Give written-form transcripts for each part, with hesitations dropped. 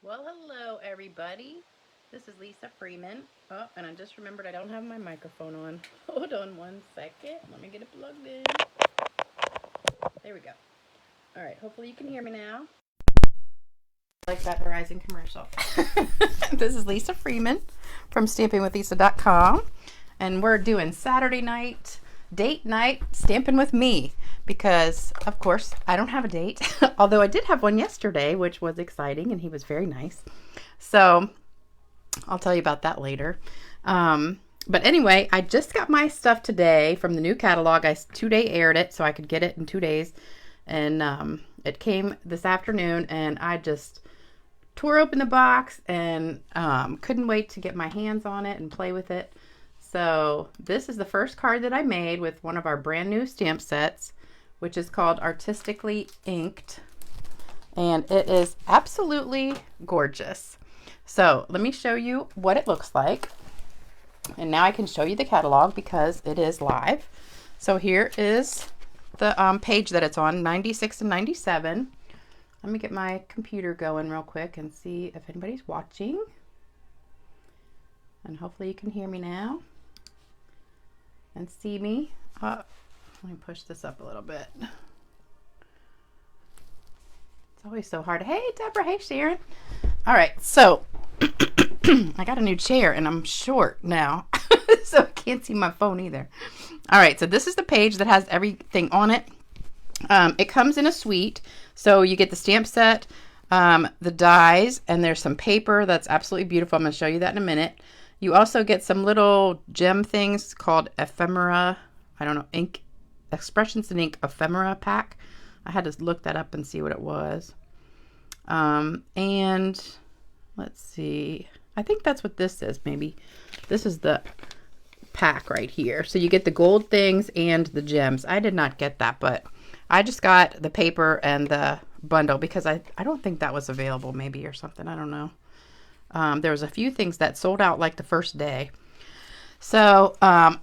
Well, hello everybody. This is Lisa Freeman. Oh, and I just remembered I don't have my microphone on. Hold on one second. Let me get it plugged in. There we go. All right, hopefully you can hear me now. Like that Verizon commercial. This is Lisa Freeman from stampingwithlisa.com, and we're doing Saturday night date night stamping with me because of course I don't have a date. Although I did have one yesterday, which was exciting, and he was very nice. So I'll tell you about that later. But anyway, I just got my stuff today from the new catalog. I 2-day aired it so I could get it in 2 days. And it came this afternoon, and I just tore open the box and couldn't wait to get my hands on it and play with it. So this is the first card that I made with one of our brand new stamp sets, which is called Artistically Inked. And it is absolutely gorgeous. So let me show you what it looks like. And now I can show you the catalog because it is live. So here is the page that it's on, 96 and 97. Let me get my computer going real quick and see if anybody's watching. And hopefully you can hear me now and see me. Let me push this up a little bit. It's always so hard. Hey, Deborah. Hey, Sharon. All right, so I got a new chair and I'm short now, so I can't see my phone either. All right, so this is the page that has everything on it. It comes in a suite, so you get the stamp set, the dies, and there's some paper that's absolutely beautiful. I'm going to show you that in a minute. You also get some little gem things called ephemera. I don't know, ink, expressions in ink ephemera pack. I had to look that up and see what it was. And let's see. I think that's what this is. Maybe this is the pack right here. So you get the gold things and the gems. I did not get that, but I just got the paper and the bundle because I don't think that was available maybe or something. I don't know. There was a few things that sold out like the first day. So I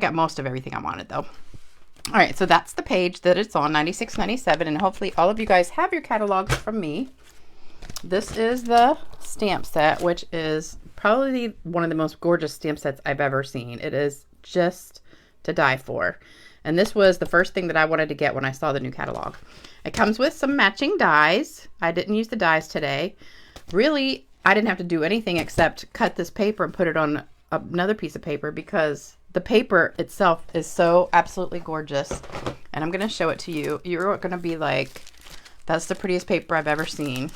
got most of everything I wanted though. All right, so that's the page that it's on, 96, 97, and hopefully all of you guys have your catalogs from me. This is the stamp set, which is probably one of the most gorgeous stamp sets I've ever seen. It is just to die for. And this was the first thing that I wanted to get when I saw the new catalog. It comes with some matching dies. I didn't use the dies today. Really, I didn't have to do anything except cut this paper and put it on another piece of paper because the paper itself is so absolutely gorgeous. And I'm going to show it to you. You're going to be like, that's the prettiest paper I've ever seen.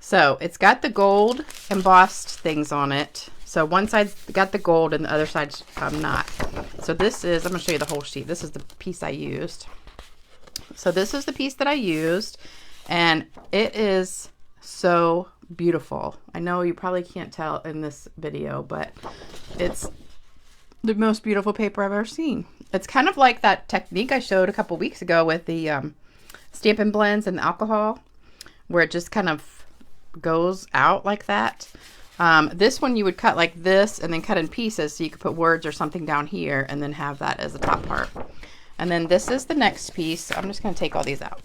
So it's got the gold embossed things on it. So one side's got the gold and the other side's not. So this is, I'm going to show you the whole sheet. This is the piece I used. So this is the piece that I used, and it is so beautiful. I know you probably can't tell in this video, but it's the most beautiful paper I've ever seen. It's kind of like that technique I showed a couple weeks ago with the Stampin' Blends and the alcohol, where it just kind of goes out like that. This one you would cut like this and then cut in pieces so you could put words or something down here and then have that as the top part. And then this is the next piece. I'm just going to take all these out.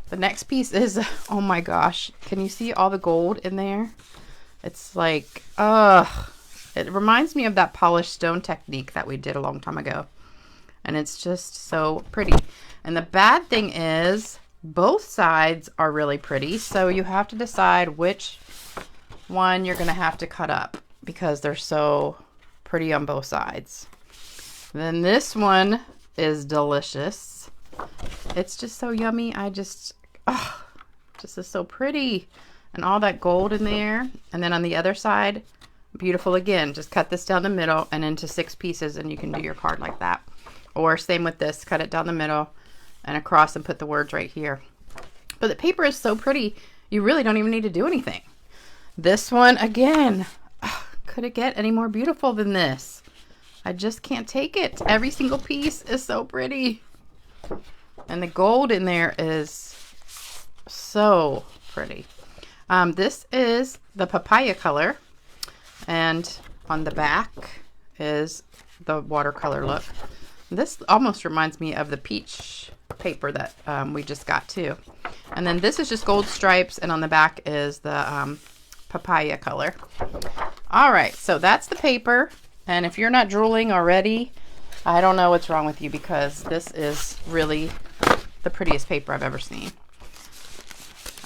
The next piece is, oh my gosh, can you see all the gold in there? It's like, it reminds me of that polished stone technique that we did a long time ago. And it's just so pretty. And the bad thing is both sides are really pretty. So you have to decide which one you're going to have to cut up because they're so pretty on both sides. Then this one is delicious. It's just so yummy. Just is so pretty. And all that gold in there. And then on the other side, beautiful again. Just cut this down the middle and into 6 pieces and you can do your card like that. Or same with this, cut it down the middle and across and put the words right here. But the paper is so pretty, you really don't even need to do anything. This one, again, could it get any more beautiful than this? I just can't take it. Every single piece is so pretty. And the gold in there is so pretty. This is the papaya color. And on the back is the watercolor look. This almost reminds me of the peach paper that we just got too. And then this is just gold stripes, and on the back is the papaya color. All right, so that's the paper. And if you're not drooling already, I don't know what's wrong with you, because this is really the prettiest paper I've ever seen.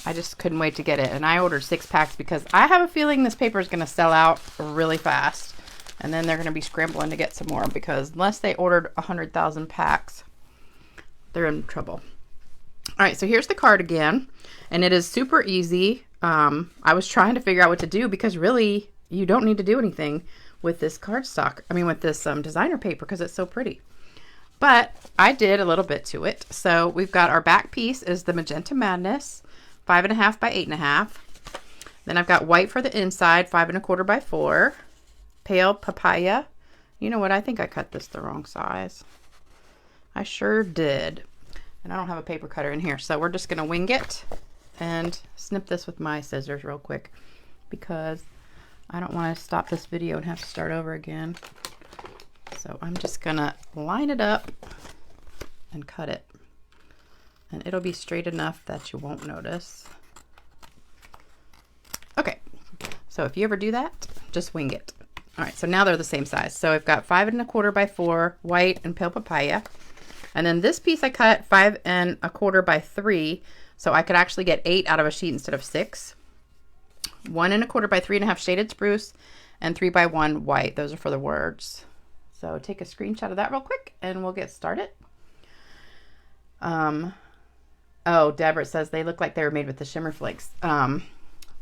I just couldn't wait to get it. And I ordered 6 packs because I have a feeling this paper is going to sell out really fast. And then they're going to be scrambling to get some more, because unless they ordered 100,000 packs, they're in trouble. All right, so here's the card again. And it is super easy. I was trying to figure out what to do, because really you don't need to do anything with this cardstock. I mean, with this designer paper, because it's so pretty. But I did a little bit to it. So we've got our back piece is the Magenta Madness, 5.5 by 8.5. Then I've got white for the inside, 5.25 by 4. Pale papaya. You know what? I think I cut this the wrong size. I sure did. And I don't have a paper cutter in here, so we're just going to wing it and snip this with my scissors real quick, because I don't want to stop this video and have to start over again. So I'm just going to line it up and cut it. And it'll be straight enough that you won't notice. Okay, so if you ever do that, just wing it. All right, so now they're the same size. So I've got 5.25 by 4, white and pale papaya. And then this piece I cut 5.25 by 3, so I could actually get 8 out of a sheet instead of 6. 1.25 by 3.5 shaded spruce, and 3 by 1 white. Those are for the words. So take a screenshot of that real quick and we'll get started. Oh, Deborah says they look like they were made with the shimmer flakes.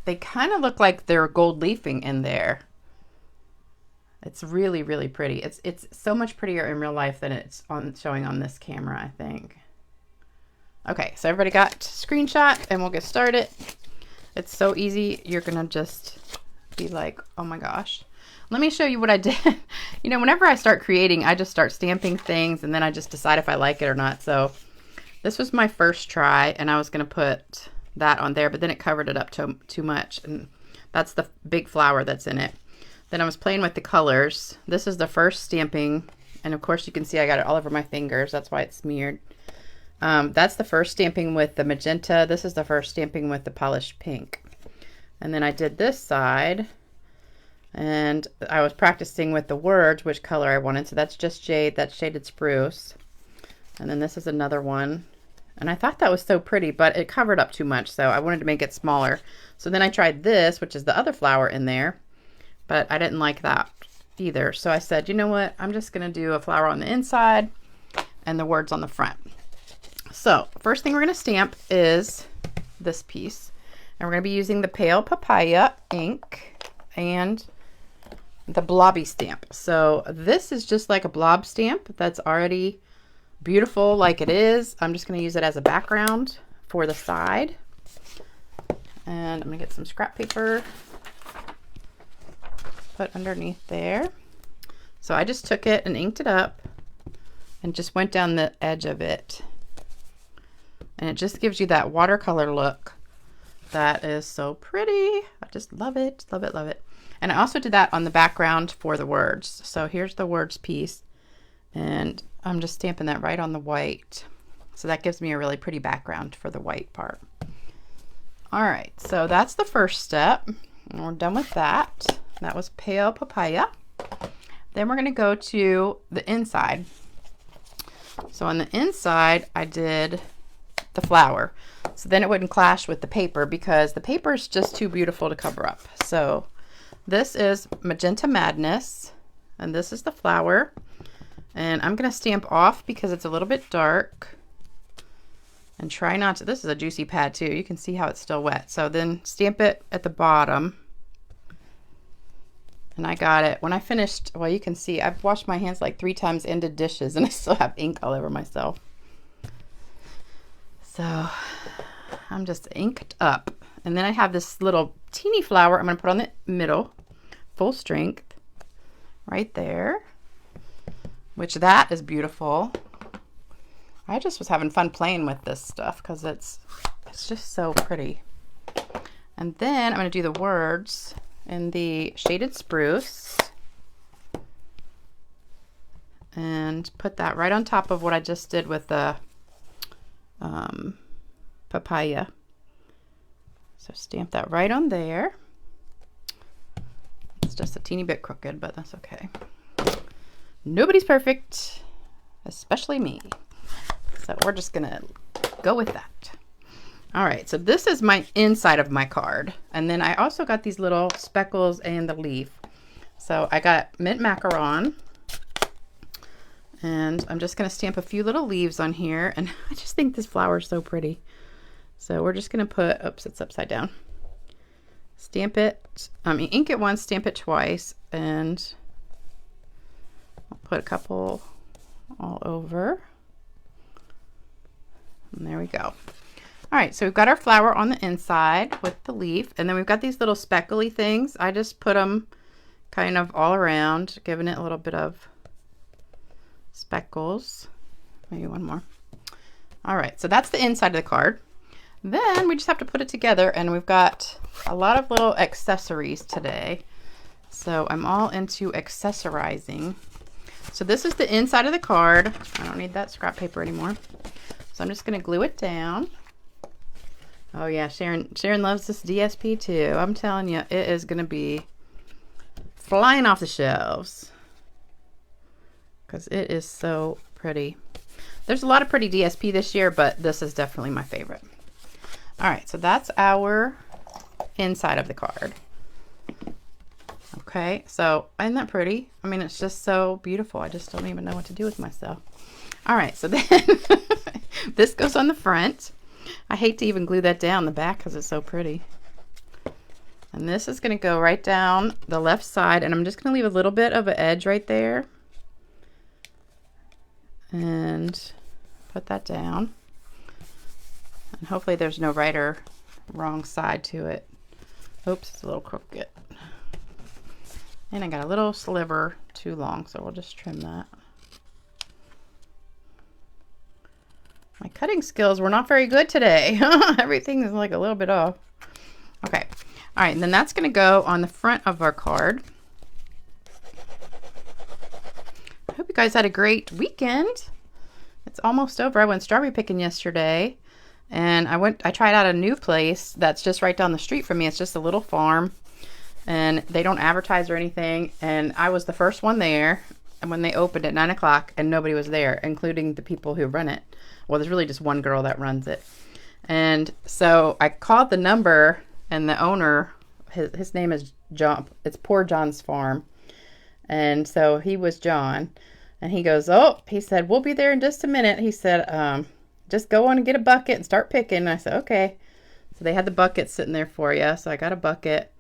They kind of look like they're gold leafing in there. It's really, really pretty. It's so much prettier in real life than it's showing on this camera, I think. Okay, so everybody got screenshot, and we'll get started. It's so easy. You're gonna just be like, oh my gosh. Let me show you what I did. You know, whenever I start creating, I just start stamping things, and then I just decide if I like it or not. So this was my first try, and I was gonna put that on there, but then it covered it up too much, and that's the big flower that's in it. Then I was playing with the colors. This is the first stamping, and of course you can see I got it all over my fingers. That's why it's smeared. That's the first stamping with the magenta. This is the first stamping with the polished pink. And then I did this side, and I was practicing with the words which color I wanted. So that's just jade, that's shaded spruce. And then this is another one. And I thought that was so pretty, but it covered up too much, so I wanted to make it smaller. So then I tried this, which is the other flower in there. But I didn't like that either. So I said, you know what? I'm just going to do a flower on the inside and the words on the front. So first thing we're going to stamp is this piece. And we're going to be using the pale papaya ink and the blobby stamp. So this is just like a blob stamp that's already beautiful like it is. I'm just going to use it as a background for the side. And I'm going to get some scrap paper, put underneath there. So I just took it and inked it up and just went down the edge of it. And it just gives you that watercolor look. That is so pretty. I just love it, love it, love it. And I also did that on the background for the words. So here's the words piece. And I'm just stamping that right on the white. So that gives me a really pretty background for the white part. All right, so that's the first step. And we're done with that. That was pale papaya. Then we're going to go to the inside. So on the inside, I did the flower. So then it wouldn't clash with the paper, because the paper is just too beautiful to cover up. So this is Magenta Madness, and this is the flower. And I'm going to stamp off because it's a little bit dark. And try not to, this is a juicy pad too. You can see how it's still wet. So then stamp it at the bottom. And I got it. When I finished, well, you can see I've washed my hands like 3 times into dishes, and I still have ink all over myself. So I'm just inked up. And then I have this little teeny flower I'm going to put on the middle, full strength, right there, which that is beautiful. I just was having fun playing with this stuff because it's just so pretty. And then I'm going to do the words in the shaded spruce. and put that right on top of what I just did with the papaya. So stamp that right on there. It's just a teeny bit crooked, but that's okay. Nobody's perfect, especially me. So we're just gonna go with that. All right, so this is my inside of my card. And then I also got these little speckles and the leaf. So I got mint macaron. And I'm just gonna stamp a few little leaves on here. And I just think this flower is so pretty. So we're just gonna put, oops, it's upside down. Stamp it, ink it once, stamp it twice, and I'll put a couple all over. And there we go. All right, so we've got our flower on the inside with the leaf, and then we've got these little speckly things. I just put them kind of all around, giving it a little bit of speckles. Maybe one more. All right, so that's the inside of the card. Then we just have to put it together, and we've got a lot of little accessories today. So I'm all into accessorizing. So this is the inside of the card. I don't need that scrap paper anymore. So I'm just gonna glue it down. Oh yeah, Sharon loves this DSP too. I'm telling you, it is gonna be flying off the shelves because it is so pretty. There's a lot of pretty DSP this year, but this is definitely my favorite. All right, so that's our inside of the card. Okay, so isn't that pretty? I mean, it's just so beautiful. I just don't even know what to do with myself. All right, so then this goes on the front. I hate to even glue that down the back because it's so pretty. And this is going to go right down the left side, and I'm just going to leave a little bit of an edge right there. And put that down. And hopefully there's no right or wrong side to it. Oops, it's a little crooked. And I got a little sliver too long, so we'll just trim that. My cutting skills were not very good today. Everything is like a little bit off. Okay. All right, and then that's going to go on the front of our card. I hope you guys had a great weekend. It's almost over. I went strawberry picking yesterday, and I tried out a new place that's just right down the street from me. It's just a little farm, and they don't advertise or anything. And I was the first one there, and when they opened at 9 o'clock, and nobody was there, including the people who run it. Well, there's really just one girl that runs it. And so I called the number, and the owner, his name is John. It's Poor John's Farm. And so he was John. And he goes, oh, he said, we'll be there in just a minute. He said, just go on and get a bucket and start picking. And I said, okay. So they had the bucket sitting there for you. So I got a bucket.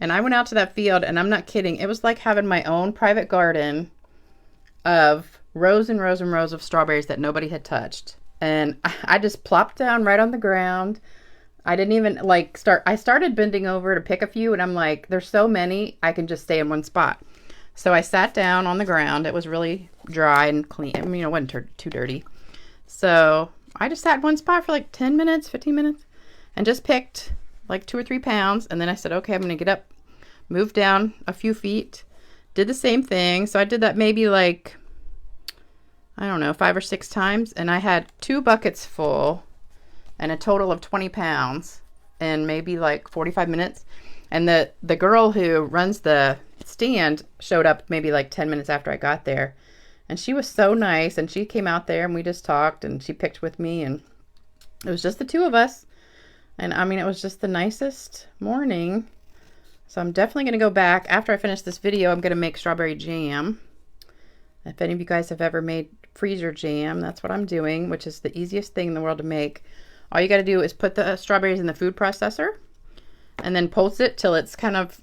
And I went out to that field, and I'm not kidding. It was like having my own private garden of rows and rows and rows of strawberries that nobody had touched. And I just plopped down right on the ground. I didn't even I started bending over to pick a few, and I'm like, there's so many, I can just stay in one spot. So I sat down on the ground. It was really dry and clean. I mean, it wasn't too dirty. So I just sat in one spot for like 10 minutes, 15 minutes, and just picked like 2 or 3 pounds. And then I said, okay, I'm going to get up, move down a few feet, did the same thing. So I did that maybe like, I don't know, 5 or 6 times. And I had 2 buckets full and a total of 20 pounds in maybe like 45 minutes. And the girl who runs the stand showed up maybe like 10 minutes after I got there. And she was so nice. And she came out there and we just talked and she picked with me. And it was just the 2 of us. And I mean, it was just the nicest morning. So I'm definitely going to go back. After I finish this video, I'm going to make strawberry jam. If any of you guys have ever made freezer jam, that's what I'm doing, which is the easiest thing in the world to make. All you got to do is put the strawberries in the food processor and then pulse it till it's kind of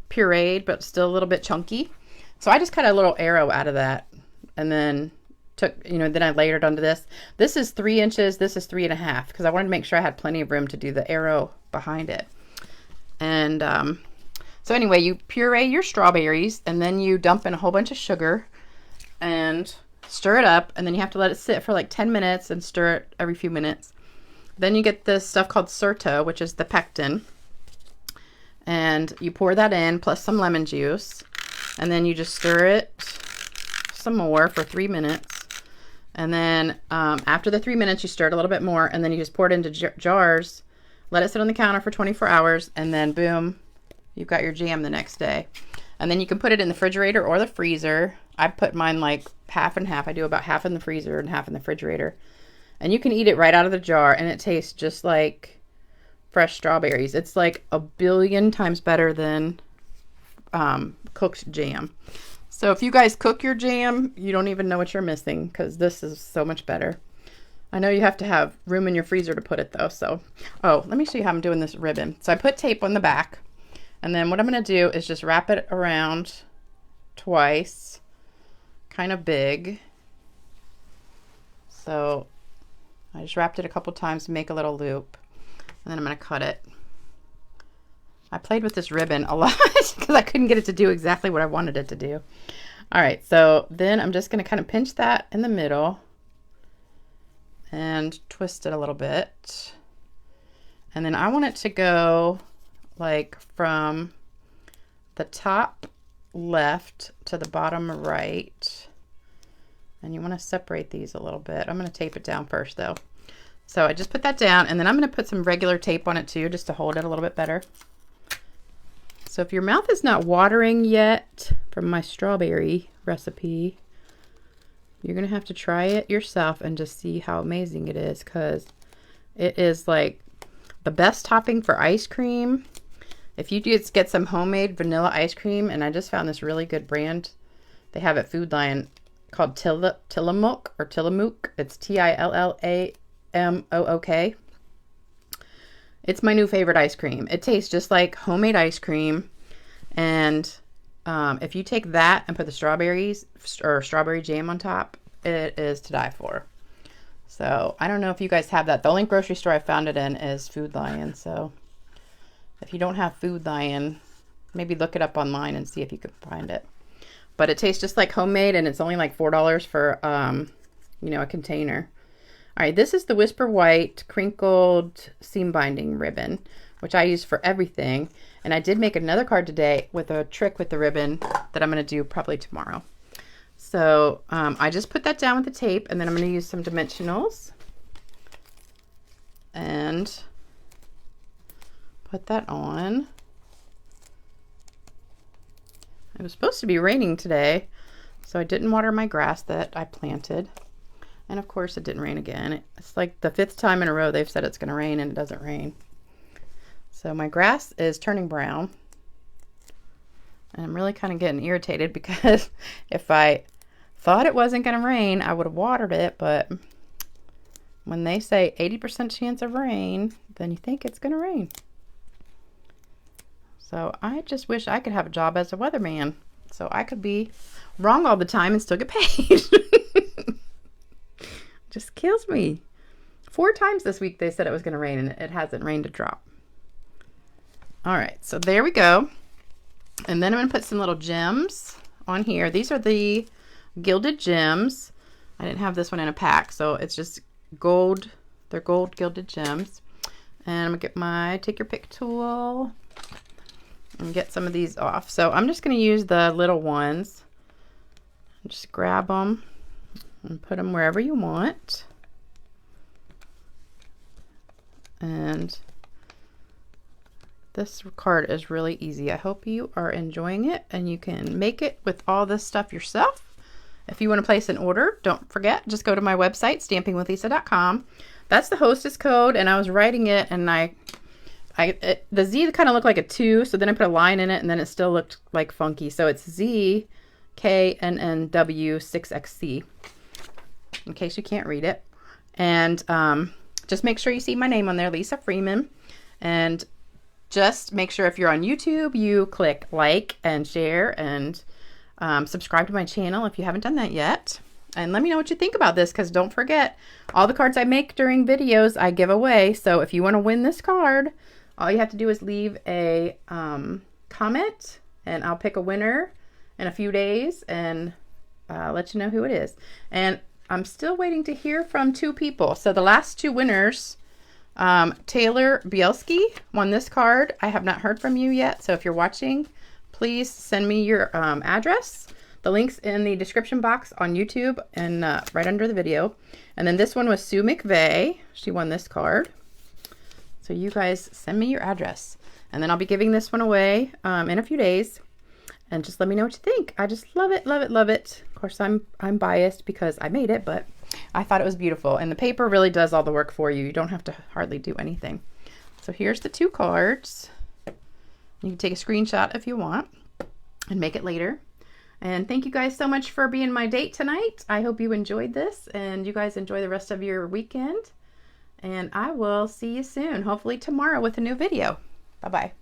pureed, but still a little bit chunky. So I just cut a little arrow out of that and then then I layered onto this. This is 3 inches. This is 3.5 because I wanted to make sure I had plenty of room to do the arrow behind it. And so anyway, you puree your strawberries and then you dump in a whole bunch of sugar and stir it up, and then you have to let it sit for like 10 minutes and stir it every few minutes. Then you get this stuff called sooo, which is the pectin, and you pour that in plus some lemon juice, and then you just stir it some more for 3 minutes. And then after the 3 minutes, you stir it a little bit more, and then you just pour it into jars, let it sit on the counter for 24 hours, and then boom, you've got your jam the next day. And then you can put it in the refrigerator or the freezer. I put mine like half and half. I do about half in the freezer and half in the refrigerator. And you can eat it right out of the jar, and it tastes just like fresh strawberries. It's like a billion times better than cooked jam. So if you guys cook your jam, you don't even know what you're missing, because this is so much better. I know you have to have room in your freezer to put it though. So, oh, let me show you how I'm doing this ribbon. So I put tape on the back, and then what I'm going to do is just wrap it around twice, kind of big. So I just wrapped it a couple times to make a little loop, and then I'm going to cut it. I played with this ribbon a lot because I couldn't get it to do exactly what I wanted it to do. All right, so then I'm just going to kind of pinch that in the middle and twist it a little bit. And then I want it to go like from the top left to the bottom right. And you want to separate these a little bit. I'm going to tape it down first though. So I just put that down, and then I'm going to put some regular tape on it too, just to hold it a little bit better. So if your mouth is not watering yet from my strawberry recipe, you're going to have to try it yourself and just see how amazing it is, because it is like the best topping for ice cream. If you just get some homemade vanilla ice cream, and I just found this really good brand. They have at Food Lion called Tillamook or Tillamook. It's Tillamook. It's my new favorite ice cream. It tastes just like homemade ice cream. And if you take that and put the strawberries or strawberry jam on top, it is to die for. So I don't know if you guys have that. The only grocery store I found it in is Food Lion. So if you don't have Food Lion, maybe look it up online and see if you can find it. But it tastes just like homemade, and it's only like $4 for, you know, a container. All right, this is the Whisper White crinkled seam binding ribbon, which I use for everything. And I did make another card today with a trick with the ribbon that I'm going to do probably tomorrow. So I just put that down with the tape, and then I'm going to use some dimensionals and put that on. It was supposed to be raining today, so I didn't water my grass that I planted. And of course it didn't rain again. It's like the 5th time in a row they've said it's going to rain, and it doesn't rain. So my grass is turning brown, and I'm really kind of getting irritated, because if I thought it wasn't going to rain, I would have watered it. But when they say 80% chance of rain, then you think it's going to rain. So I just wish I could have a job as a weatherman, so I could be wrong all the time and still get paid. Just kills me. 4 times this week they said it was going to rain, and it hasn't rained a drop. All right, so there we go. And then I'm going to put some little gems on here. These are the gilded gems. I didn't have this one in a pack, so it's just gold. They're gold gilded gems. And I'm going to get my take your pick tool and get some of these off. So I'm just going to use the little ones. Just grab them and put them wherever you want. And this card is really easy. I hope you are enjoying it, and you can make it with all this stuff yourself. If you want to place an order, don't forget, just go to my website, stampingwithlisa.com. That's the hostess code, and I was writing it, and the Z kind of looked like a 2, so then I put a line in it, and then it still looked like funky. So it's ZKNNW6XC, in case you can't read it. And just make sure you see my name on there, Lisa Freeman. And just make sure if you're on YouTube, you click like and share and subscribe to my channel if you haven't done that yet. And let me know what you think about this, because don't forget, all the cards I make during videos I give away. So if you want to win this card, all you have to do is leave a comment, and I'll pick a winner in a few days and let you know who it is. And I'm still waiting to hear from 2 people. So the last 2 winners, Taylor Bielski won this card. I have not heard from you yet, so if you're watching, please send me your address The link's in the description box on YouTube and right under the video. And then this one was Sue McVeigh. She won this card. So you guys send me your address. And then I'll be giving this one away in a few days. And just let me know what you think. I just love it, love it, love it. Of course, I'm biased because I made it, but I thought it was beautiful. And the paper really does all the work for you. You don't have to hardly do anything. So here's the 2 cards. You can take a screenshot if you want and make it later. And thank you guys so much for being my date tonight. I hope you enjoyed this and you guys enjoy the rest of your weekend. And I will see you soon, hopefully tomorrow with a new video. Bye-bye.